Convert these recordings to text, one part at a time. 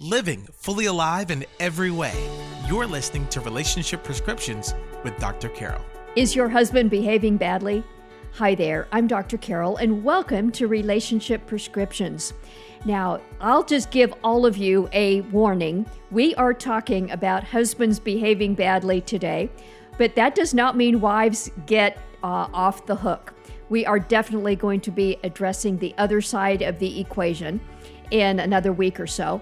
living fully alive in every way. You're listening to Relationship Prescriptions with Dr. Carol. Is your husband behaving badly? Hi there, I'm Dr. Carol, and welcome to Relationship Prescriptions. Now, I'll just give all of you a warning. We are talking about husbands behaving badly today, but that does not mean wives get off the hook. We are definitely going to be addressing the other side of the equation in another week or so.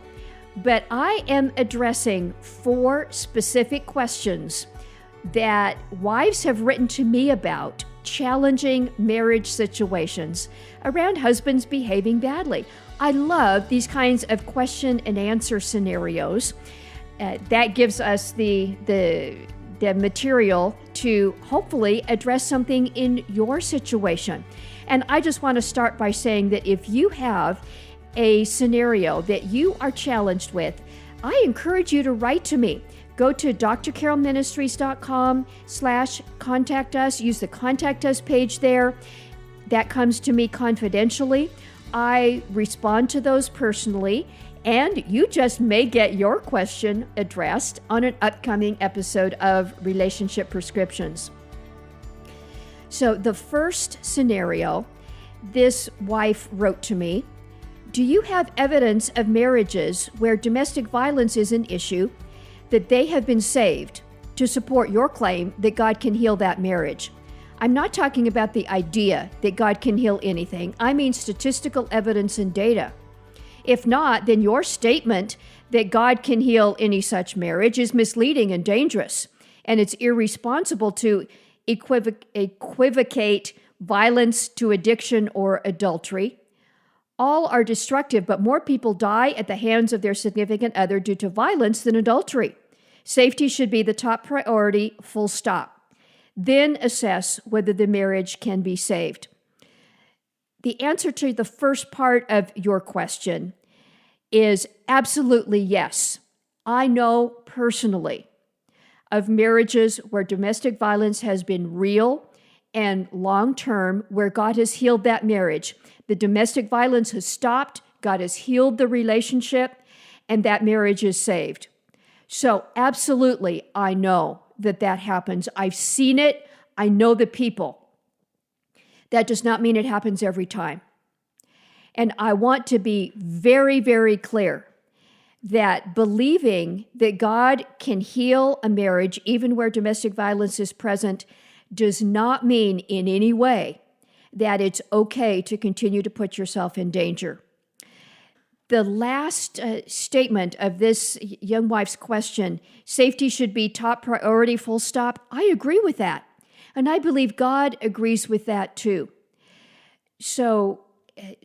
But I am addressing 4 specific questions that wives have written to me about challenging marriage situations around husbands behaving badly. I love these kinds of question and answer scenarios. That gives us the material to hopefully address something in your situation. And I just want to start by saying that if you have a scenario that you are challenged with, I encourage you to write to me. Go to drcarolministries.com/contact us. Use the contact us page there. That comes to me confidentially. I respond to those personally, and you just may get your question addressed on an upcoming episode of Relationship Prescriptions. So the first scenario, this wife wrote to me, do you have evidence of marriages where domestic violence is an issue that they have been saved to support your claim that God can heal that marriage? I'm not talking about the idea that God can heal anything. I mean statistical evidence and data. If not, then your statement that God can heal any such marriage is misleading and dangerous, and it's irresponsible to equivocate violence to addiction or adultery. All are destructive, but more people die at the hands of their significant other due to violence than adultery. Safety should be the top priority, full stop. Then assess whether the marriage can be saved. The answer to the first part of your question is absolutely yes. I know personally of marriages where domestic violence has been real and long-term, where God has healed that marriage. The domestic violence has stopped, God has healed the relationship, and that marriage is saved. So absolutely, I know that happens. I've seen it. I know the people. That does not mean it happens every time. And I want to be very, very clear that believing that God can heal a marriage, even where domestic violence is present, does not mean in any way that it's okay to continue to put yourself in danger. The last statement of this young wife's question, safety should be top priority, full stop. I agree with that. And I believe God agrees with that too. So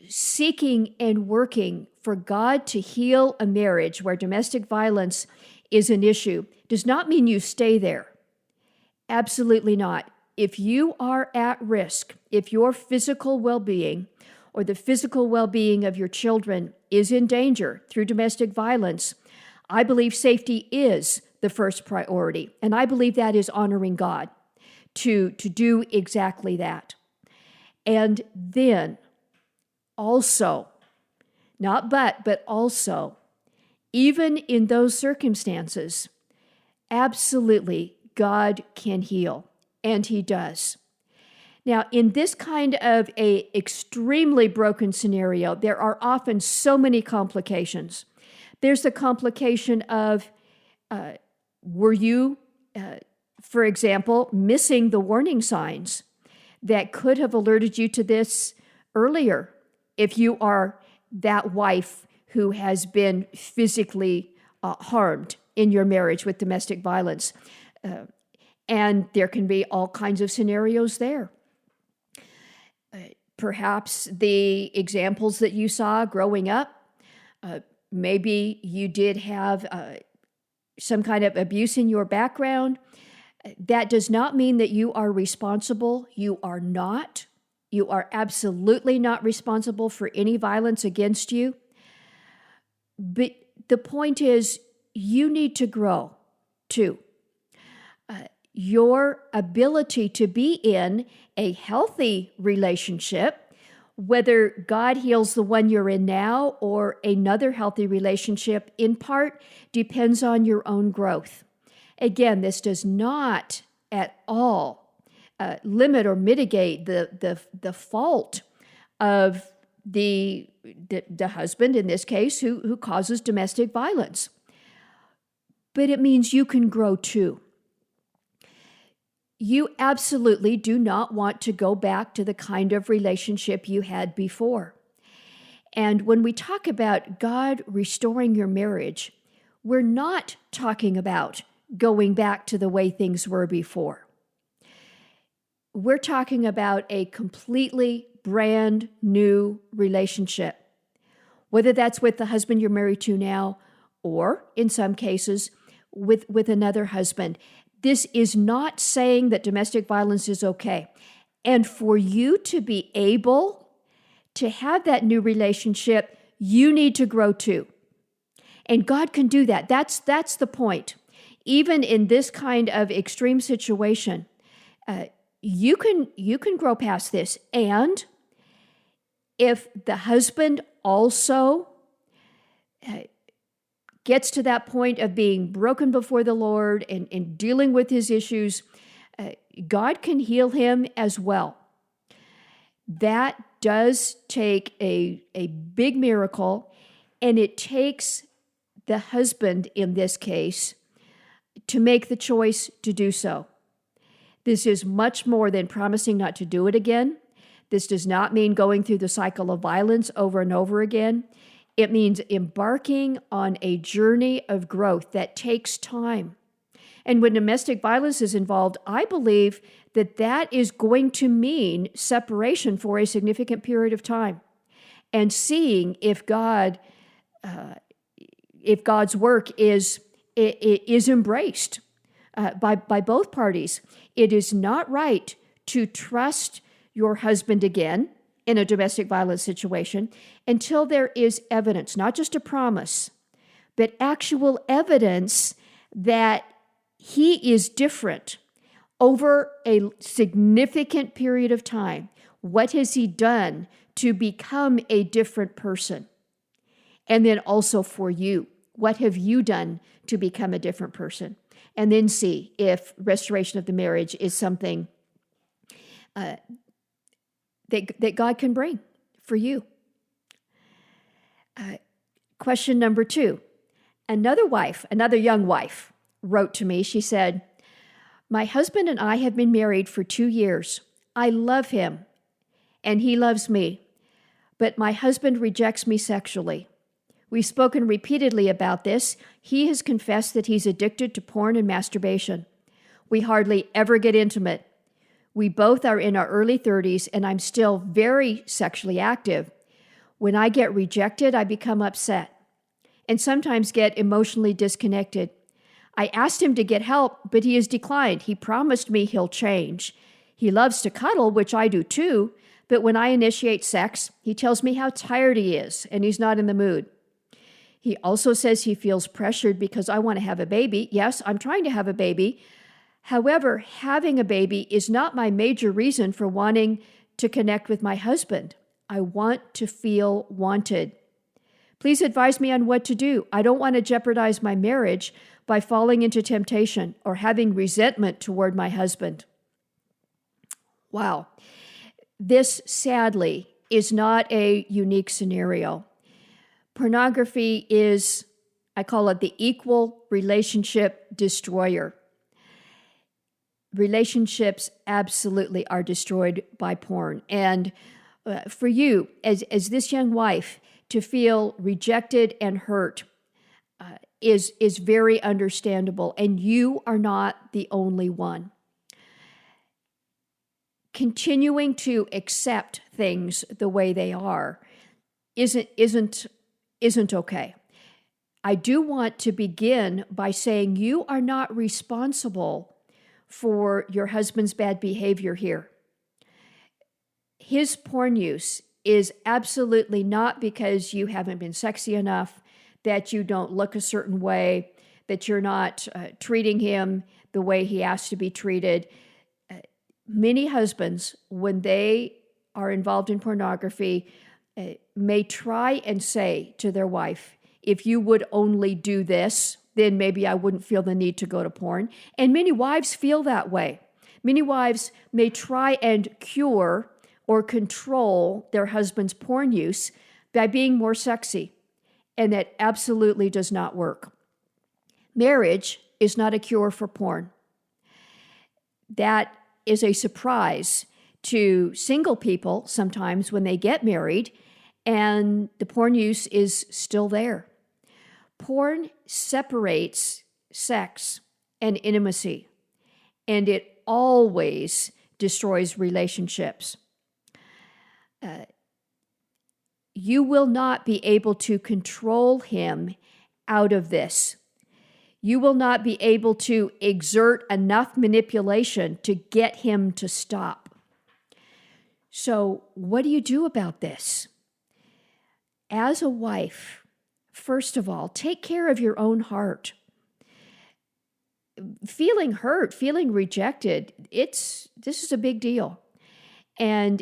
seeking and working for God to heal a marriage where domestic violence is an issue does not mean you stay there. Absolutely not. If you are at risk, if your physical well-being or the physical well-being of your children is in danger through domestic violence, I believe safety is the first priority. And I believe that is honoring God to do exactly that. And then also, not but also, even in those circumstances, absolutely God can heal. And He does. Now, in this kind of a extremely broken scenario, there are often so many complications. There's the complication of, were you, for example, missing the warning signs that could have alerted you to this earlier if you are that wife who has been physically harmed in your marriage with domestic violence? And there can be all kinds of scenarios there. Perhaps the examples that you saw growing up, maybe you did have some kind of abuse in your background. That does not mean that you are responsible. You are not. You are absolutely not responsible for any violence against you. But the point is, you need to grow too. Your ability to be in a healthy relationship Whether God heals the one you're in now or another healthy relationship, in part, depends on your own growth. Again, this does not at all limit or mitigate the fault of the husband, in this case, who causes domestic violence. But it means you can grow too. You absolutely do not want to go back to the kind of relationship you had before. And when we talk about God restoring your marriage, we're not talking about going back to the way things were before. We're talking about a completely brand new relationship, whether that's with the husband you're married to now, or in some cases, with another husband. This is not saying that domestic violence is okay. And for you to be able to have that new relationship, you need to grow too. And God can do that. That's the point. Even in this kind of extreme situation, you can grow past this. And if the husband also gets to that point of being broken before the Lord and dealing with his issues, God can heal him as well. That does take a big miracle, and it takes the husband in this case to make the choice to do so. This is much more than promising not to do it again. This does not mean going through the cycle of violence over and over again. It means embarking on a journey of growth that takes time. And when domestic violence is involved, I believe that is going to mean separation for a significant period of time, and seeing if God's work is embraced by both parties. It is not right to trust your husband again in a domestic violence situation until there is evidence, not just a promise, but actual evidence that he is different over a significant period of time. What has he done to become a different person? And then also for you, what have you done to become a different person? And then see if restoration of the marriage is something that God can bring for you. Question number 2. Another young wife wrote to me. She said, "My husband and I have been married for 2 years. I love him, and he loves me, but my husband rejects me sexually. We've spoken repeatedly about this. He has confessed that he's addicted to porn and masturbation. We hardly ever get intimate. We both are in our early 30s, and I'm still very sexually active. When I get rejected, I become upset and sometimes get emotionally disconnected. I asked him to get help, but he has declined. He promised me he'll change. He loves to cuddle, which I do too, but when I initiate sex, he tells me how tired he is and he's not in the mood. He also says he feels pressured because I want to have a baby. Yes, I'm trying to have a baby. However, having a baby is not my major reason for wanting to connect with my husband. I want to feel wanted. Please advise me on what to do. I don't want to jeopardize my marriage by falling into temptation or having resentment toward my husband." Wow. This, sadly, is not a unique scenario. Pornography is, I call it the equal relationship destroyer. Relationships absolutely are destroyed by porn. And for you, as this young wife, to feel rejected and hurt is very understandable. And you are not the only one. Continuing to accept things the way they are isn't okay. I do want to begin by saying you are not responsible for your husband's bad behavior here. His porn use is absolutely not because you haven't been sexy enough, that you don't look a certain way, that you're not treating him the way he asked to be treated. Many husbands, when they are involved in pornography may try and say to their wife, if you would only do this, then maybe I wouldn't feel the need to go to porn. And many wives feel that way. Many wives may try and cure or control their husband's porn use by being more sexy. And that absolutely does not work. Marriage is not a cure for porn. That is a surprise to single people sometimes when they get married and the porn use is still there. Porn separates sex and intimacy, and it always destroys relationships. You will not be able to control him out of this. You will not be able to exert enough manipulation to get him to stop. So, what do you do about this? As a wife, first of all, take care of your own heart. Feeling hurt, feeling rejected, this is a big deal. And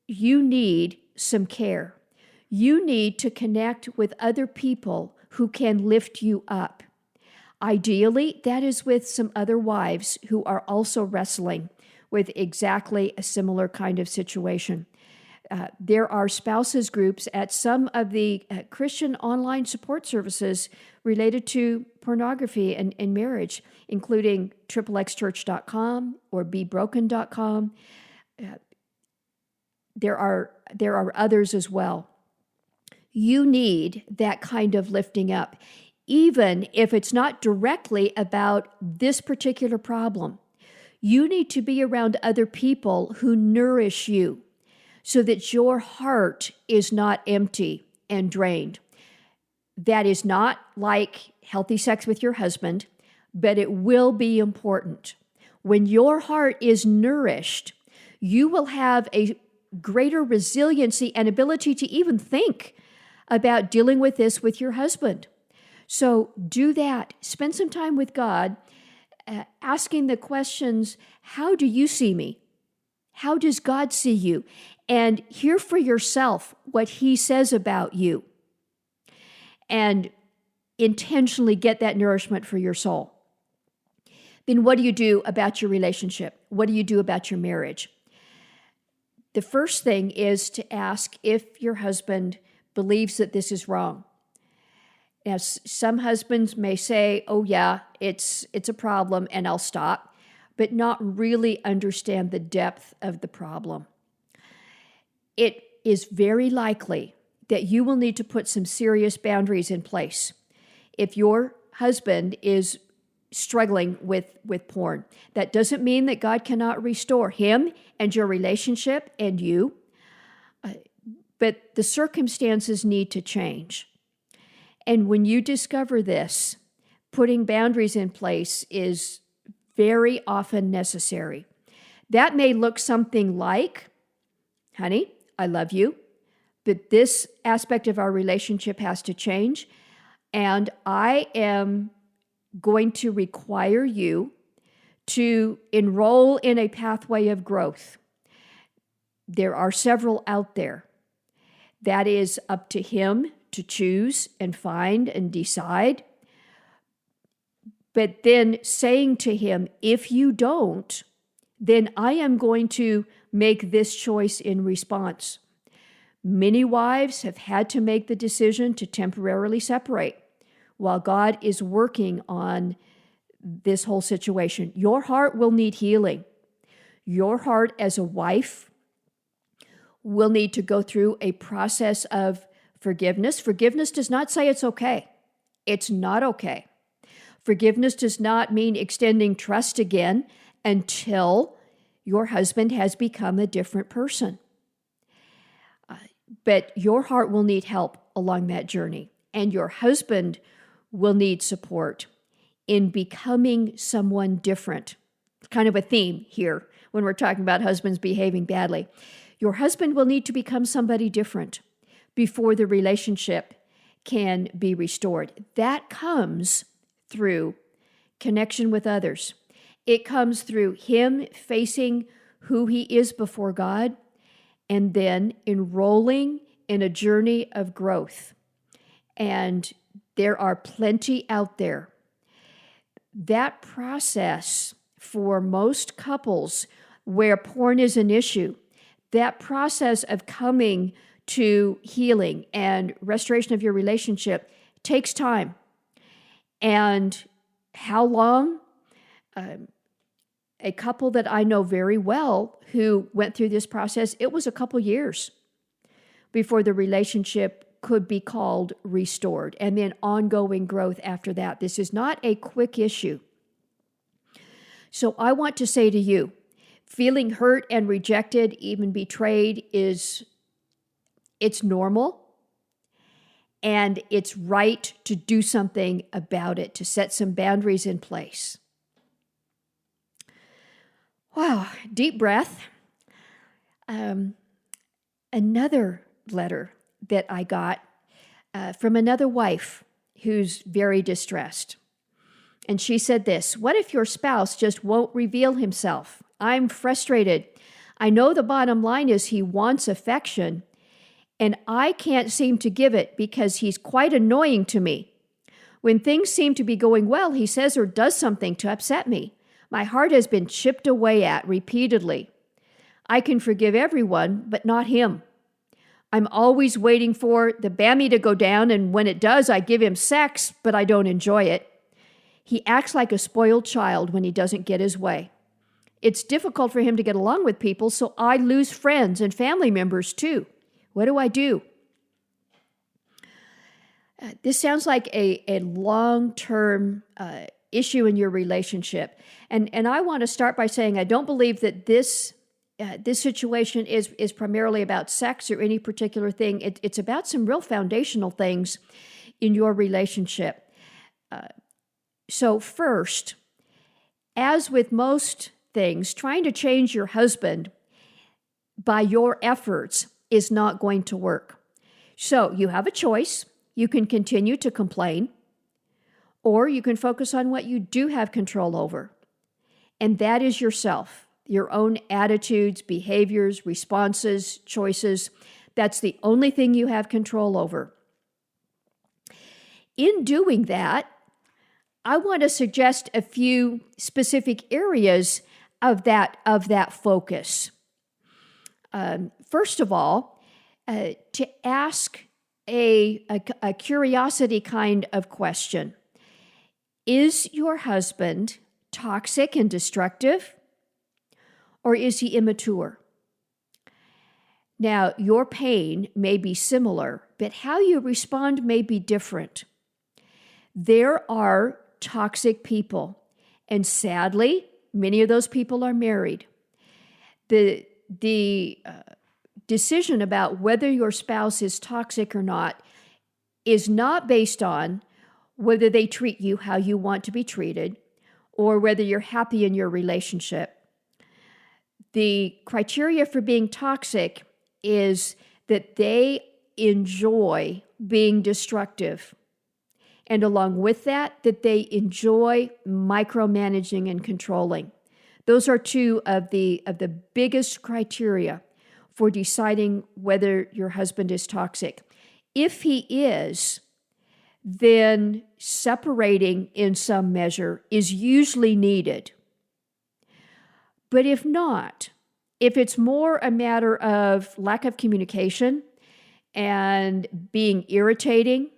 you need some care. You need to connect with other people who can lift you up. Ideally, that is with some other wives who are also wrestling with exactly a similar kind of situation. There are spouses groups at some of the Christian online support services related to pornography and marriage, including xxchurch.com or bebroken.com. There are others as well. You need that kind of lifting up, even if it's not directly about this particular problem. You need to be around other people who nourish you so that your heart is not empty and drained. That is not like healthy sex with your husband, but it will be important. When your heart is nourished, you will have a greater resiliency and ability to even think about dealing with this with your husband. So do that. Spend some time with God, asking the questions, how do you see me? How does God see you? And hear for yourself what he says about you. And intentionally get that nourishment for your soul. Then what do you do about your relationship? What do you do about your marriage? The first thing is to ask if your husband believes that this is wrong. As some husbands may say, oh yeah, it's a problem and I'll stop, but not really understand the depth of the problem. It is very likely that you will need to put some serious boundaries in place. If your husband is struggling with porn, that doesn't mean that God cannot restore him and your relationship and you, but the circumstances need to change. And when you discover this, putting boundaries in place is very often necessary. That may look something like, honey, I love you, but this aspect of our relationship has to change, and I am going to require you to enroll in a pathway of growth. There are several out there. That is up to him to choose and find and decide. But then saying to him, if you don't, then I am going to make this choice in response. Many wives have had to make the decision to temporarily separate while God is working on this whole situation. Your heart will need healing. Your heart as a wife will need to go through a process of forgiveness. Forgiveness does not say it's okay. It's not okay. Forgiveness does not mean extending trust again until your husband has become a different person. But your heart will need help along that journey, and your husband will need support in becoming someone different. It's kind of a theme here when we're talking about husbands behaving badly. Your husband will need to become somebody different before the relationship can be restored. That comes through connection with others. It comes through him facing who he is before God and then enrolling in a journey of growth. And there are plenty out there. That process for most couples where porn is an issue, that process of coming to healing and restoration of your relationship takes time. And how long? A couple that I know very well who went through this process, it was a couple years before the relationship could be called restored, and then ongoing growth after that. This is not a quick issue. So I want to say to you, feeling hurt and rejected, even betrayed, it's normal, and it's right to do something about it, to set some boundaries in place. Wow, deep breath. Another letter that I got from another wife who's very distressed. And she said this: "What if your spouse just won't reveal himself? I'm frustrated. I know the bottom line is he wants affection, and I can't seem to give it because he's quite annoying to me. When things seem to be going well, he says or does something to upset me. My heart has been chipped away at repeatedly. I can forgive everyone, but not him. I'm always waiting for the bammy to go down, and when it does, I give him sex, but I don't enjoy it. He acts like a spoiled child when he doesn't get his way. It's difficult for him to get along with people, so I lose friends and family members too. What do I do?" This sounds like a long-term issue in your relationship. And I want to start by saying I don't believe that this situation is primarily about sex or any particular thing. It's about some real foundational things in your relationship. So first, as with most things, trying to change your husband by your efforts is not going to work. So you have a choice. You can continue to complain, or you can focus on what you do have control over, and that is yourself, your own attitudes, behaviors, responses, choices. That's the only thing you have control over. In doing that, I want to suggest a few specific areas of that focus. First of all, to ask a curiosity kind of question. Is your husband toxic and destructive, or is he immature? Now, your pain may be similar, but how you respond may be different. There are toxic people, and sadly, many of those people are married. The decision about whether your spouse is toxic or not is not based on whether they treat you how you want to be treated or whether you're happy in your relationship. The criteria for being toxic is that they enjoy being destructive. And along with that they enjoy micromanaging and controlling. Those are two of the biggest criteria for deciding whether your husband is toxic. If he is, then separating in some measure is usually needed. But if not, if it's more a matter of lack of communication and being irritating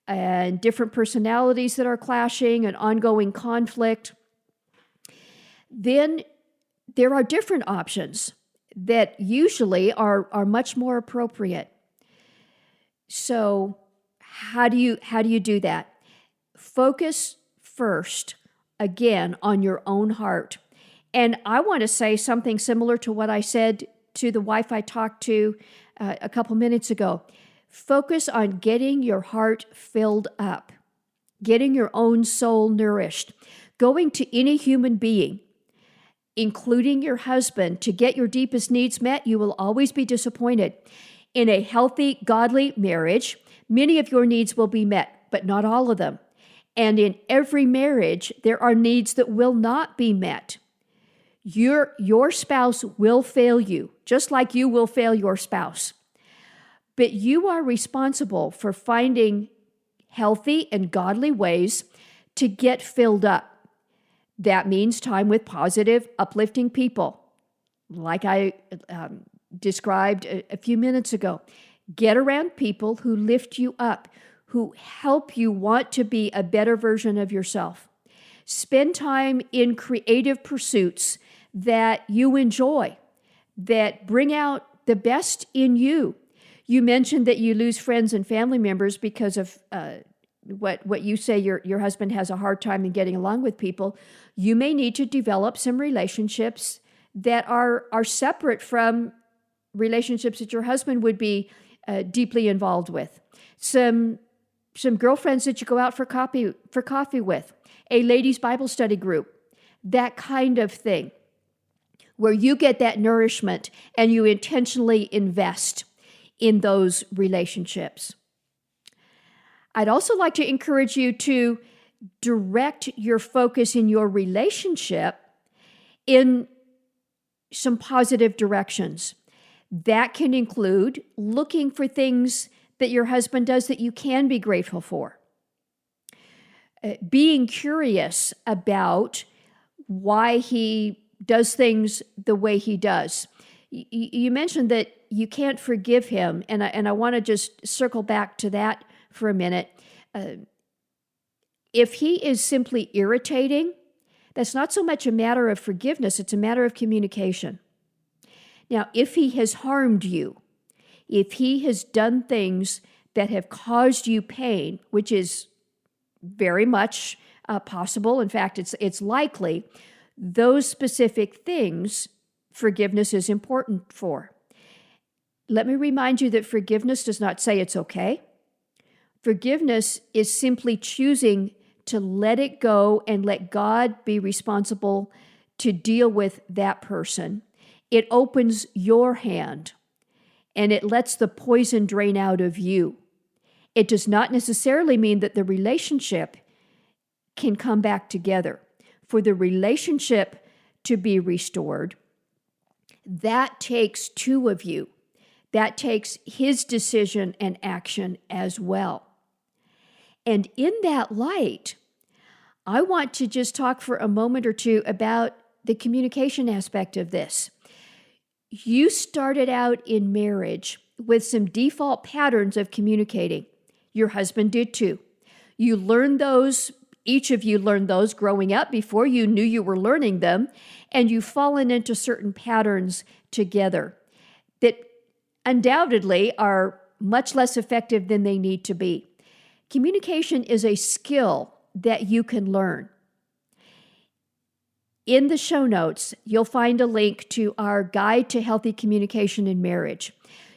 and different personalities that are clashing and ongoing conflict, then there are different options that usually are much more appropriate. So how do you do that? Focus first, again, on your own heart. And I want to say something similar to what I said to the wife I talked to a couple minutes ago. Focus on getting your heart filled up, getting your own soul nourished, going to any human being, including your husband, to get your deepest needs met. You will always be disappointed. In a healthy, godly marriage, many of your needs will be met, but not all of them. And in every marriage, there are needs that will not be met. Your spouse will fail you, just like you will fail your spouse. But you are responsible for finding healthy and godly ways to get filled up. That means time with positive, uplifting people, like I described a few minutes ago. Get around people who lift you up, who help you want to be a better version of yourself. Spend time in creative pursuits that you enjoy, that bring out the best in you. You mentioned that you lose friends and family members because of what you say your husband has a hard time in getting along with people. You may need to develop some relationships that are separate from relationships that your husband would be deeply involved with. Some girlfriends that you go out for coffee with, a ladies' Bible study group, that kind of thing, where you get that nourishment and you intentionally invest in those relationships. I'd also like to encourage you to direct your focus in your relationship in some positive directions. That can include looking for things that your husband does that you can be grateful for. Being curious about why he does things the way he does. You mentioned that you can't forgive him, and I want to just circle back to that for a minute. If he is simply irritating, that's not so much a matter of forgiveness, it's a matter of communication. Now, if he has harmed you, if he has done things that have caused you pain, which is very much possible, in fact, it's likely, those specific things forgiveness is important for. Let me remind you that forgiveness does not say it's okay. Forgiveness is simply choosing to let it go and let God be responsible to deal with that person. It opens your hand and it lets the poison drain out of you. It does not necessarily mean that the relationship can come back together. For the relationship to be restored, that takes two of you. That takes his decision and action as well. And in that light, I want to just talk for a moment or two about the communication aspect of this. You started out in marriage with some default patterns of communicating. Your husband did too. You learned those, each of you learned those growing up before you knew you were learning them, and you've fallen into certain patterns together that undoubtedly are much less effective than they need to be. Communication is a skill that you can learn. In the show notes, you'll find a link to our Guide to Healthy Communication in Marriage.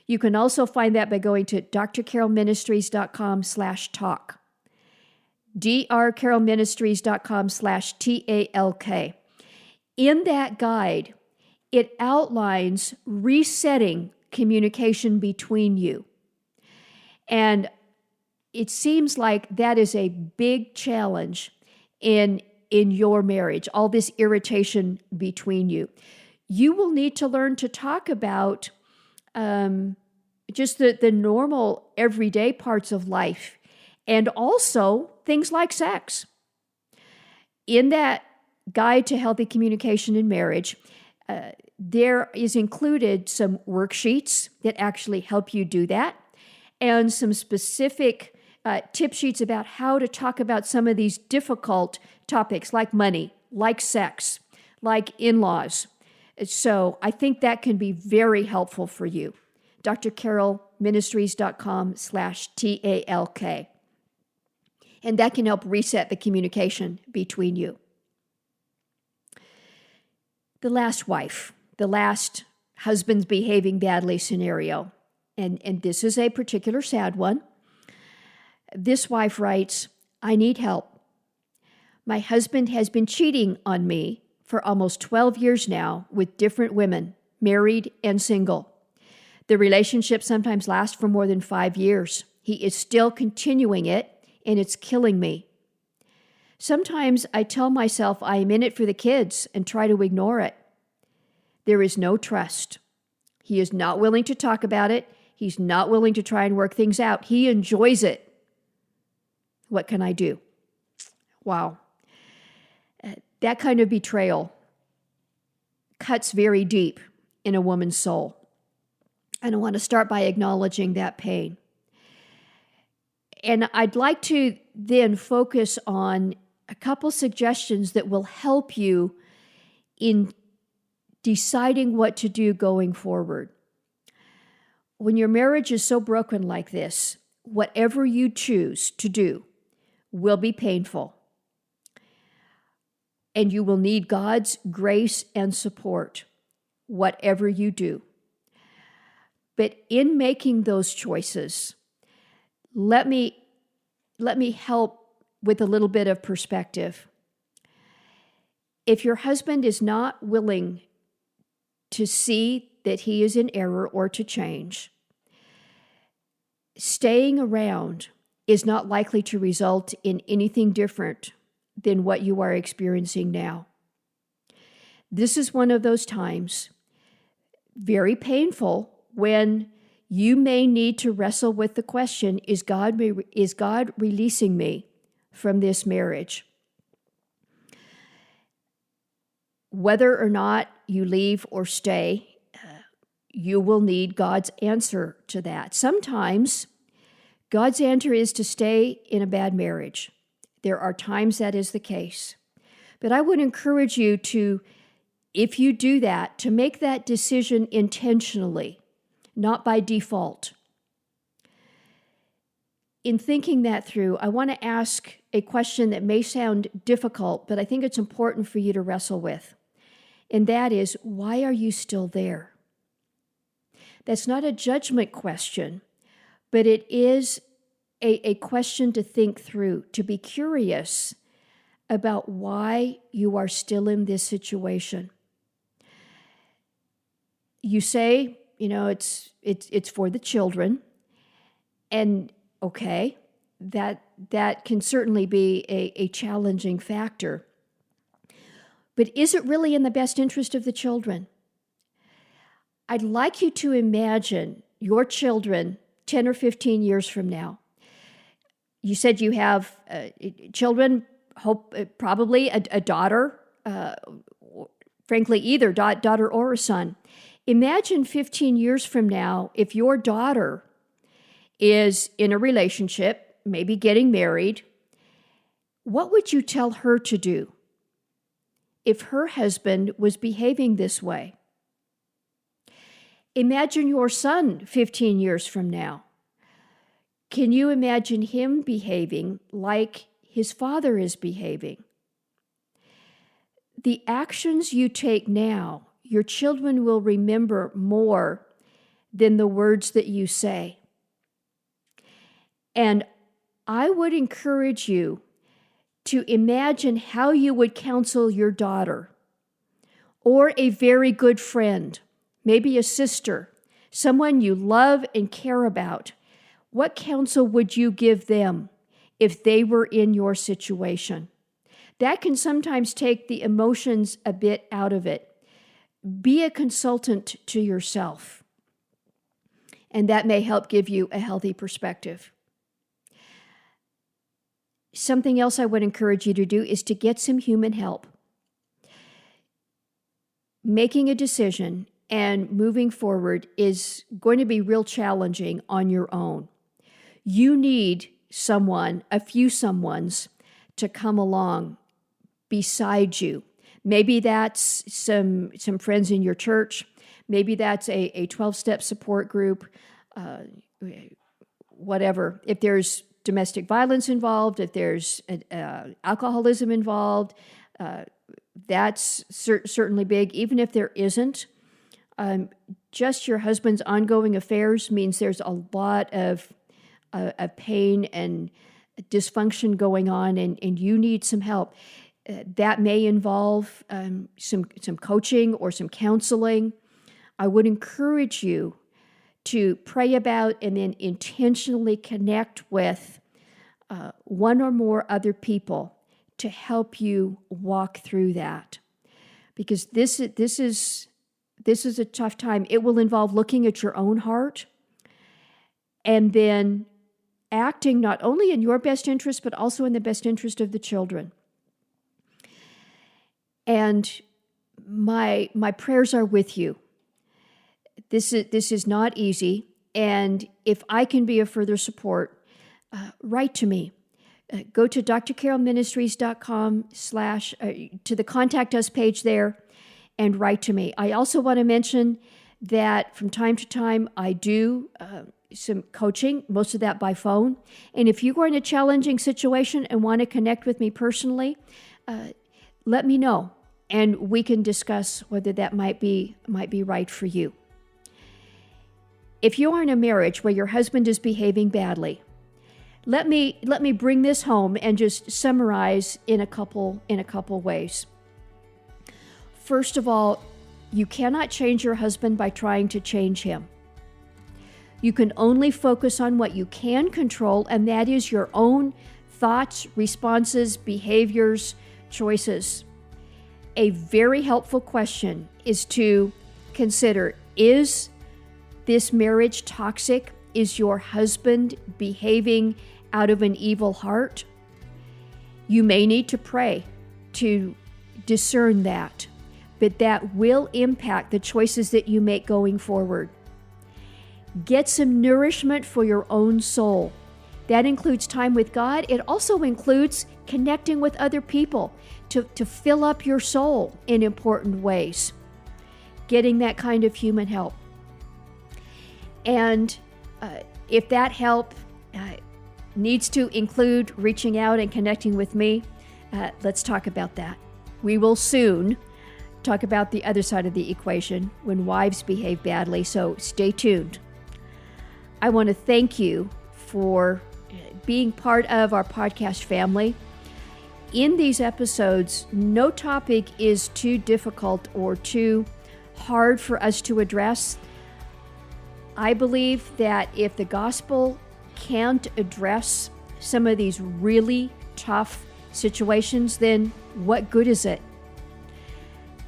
You can also find that by going to drcarolministries.com/talk. drcarolministries.com/talk. In that guide, it outlines resetting communication between you. And it seems like that is a big challenge in your marriage, all this irritation between you. You will need to learn to talk about just the normal everyday parts of life and also things like sex. In that Guide to Healthy Communication in Marriage, there is included some worksheets that actually help you do that and some specific tip sheets about how to talk about some of these difficult topics like money, like sex, like in-laws. So I think that can be very helpful for you. drcarolministries.com/talk. And that can help reset the communication between you. The last wife, the last husband's behaving badly scenario. And this is a particular sad one. This wife writes, "I need help. My husband has been cheating on me for almost 12 years now with different women, married and single. The relationship sometimes lasts for more than 5 years. He is still continuing it, and it's killing me. Sometimes I tell myself I am in it for the kids and try to ignore it. there is no trust. He is not willing to talk about it. He's not willing to try and work things out. He enjoys it. What can I do? Wow. That kind of betrayal cuts very deep in a woman's soul. And I want to start by acknowledging that pain. And I'd like to then focus on a couple suggestions that will help you in deciding what to do going forward. When your marriage is so broken like this, whatever you choose to do will be painful. And you will need God's grace and support, whatever you do. But in making those choices, let me help with a little bit of perspective. If your husband is not willing to see that he is in error or to change, staying around is not likely to result in anything different than what you are experiencing now. This is one of those times, very painful, when you may need to wrestle with the question, is God releasing me from this marriage? Whether or not you leave or stay, you will need God's answer to that. Sometimes God's answer is to stay in a bad marriage. There are times that is the case. But I would encourage you to, if you do that, to make that decision intentionally, not by default. In thinking that through, I want to ask a question that may sound difficult, but I think it's important for you to wrestle with. And that is, why are you still there? That's not a judgment question, but it is a question to think through, to be curious about why you are still in this situation. You say, it's for the children, and okay, that can certainly be a challenging factor. But is it really in the best interest of the children? I'd like you to imagine your children 10 or 15 years from now. You said you have children, probably a daughter, frankly, either daughter or a son. Imagine 15 years from now, if your daughter is in a relationship, maybe getting married, what would you tell her to do if her husband was behaving this way? Imagine your son 15 years from now. Can you imagine him behaving like his father is behaving? The actions you take now, your children will remember more than the words that you say. And I would encourage you to imagine how you would counsel your daughter or a very good friend, maybe a sister, someone you love and care about. What counsel would you give them if they were in your situation? That can sometimes take the emotions a bit out of it. Be a consultant to yourself, and that may help give you a healthy perspective. Something else I would encourage you to do is to get some human help. Making a decision and moving forward is going to be real challenging on your own. You need someone, a few someones, to come along beside you. Maybe that's some friends in your church. Maybe that's a 12-step support group, whatever. If there's domestic violence involved, if there's alcoholism involved, that's certainly big. Even if there isn't, just your husband's ongoing affairs means there's a lot of pain and dysfunction going on, and you need some help. That may involve some coaching or some counseling. I would encourage you to pray about and then intentionally connect with one or more other people to help you walk through that. Because this is this is a tough time, it will involve looking at your own heart and then acting not only in your best interest, but also in the best interest of the children. And my prayers are with you. This is not easy. And if I can be of further support, write to me. Go to drcarolministries.com to the Contact Us page there and write to me. I also want to mention that from time to time I do some coaching, most of that by phone. And if you are in a challenging situation and want to connect with me personally, let me know, and we can discuss whether that might be right for you. If you are in a marriage where your husband is behaving badly, let me bring this home and just summarize in a couple ways. First of all, you cannot change your husband by trying to change him. You can only focus on what you can control, and that is your own thoughts, responses, behaviors, choices. A very helpful question is to consider, is this marriage toxic? Is your husband behaving out of an evil heart? You may need to pray to discern that, but that will impact the choices that you make going forward. Get some nourishment for your own soul. That includes time with God. It also includes connecting with other people to fill up your soul in important ways. Getting that kind of human help. And if that help needs to include reaching out and connecting with me, let's talk about that. We will soon talk about the other side of the equation when wives behave badly, so stay tuned. I want to thank you for being part of our podcast family. In these episodes, no topic is too difficult or too hard for us to address. I believe that if the gospel can't address some of these really tough situations, then what good is it?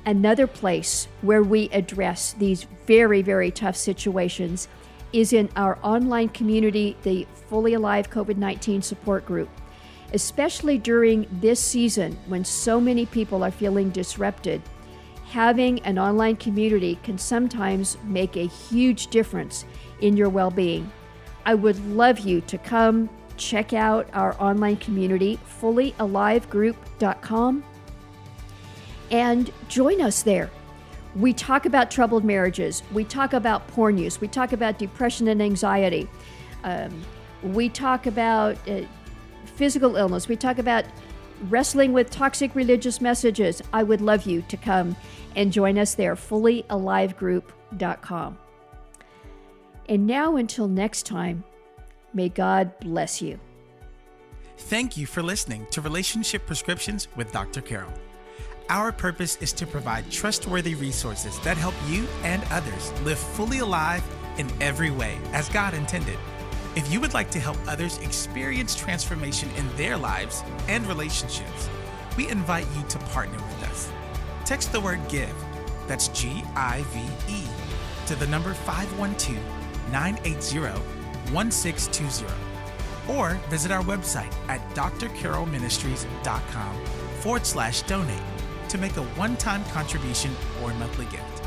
Another place where we address these very, very tough situations is in our online community, the Fully Alive COVID-19 support group. Especially during this season when so many people are feeling disrupted, having an online community can sometimes make a huge difference in your well-being. I would love you to come check out our online community, fullyalivegroup.com, and join us there. We talk about troubled marriages. We talk about porn use. We talk about depression and anxiety. We talk about physical illness. We talk about wrestling with toxic religious messages. I would love you to come and join us there, fullyalivegroup.com. And now, until next time, may God bless you. Thank you for listening to Relationship Prescriptions with Dr. Carol. Our purpose is to provide trustworthy resources that help you and others live fully alive in every way as God intended. If you would like to help others experience transformation in their lives and relationships, we invite you to partner with us. Text the word GIVE, that's GIVE, to the number 512-980-1620. Or visit our website at drcarolministries.com/donate to make a one-time contribution or monthly gift.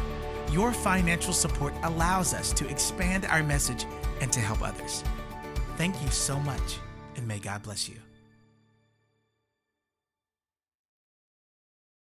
Your financial support allows us to expand our message and to help others. Thank you so much, and may God bless you.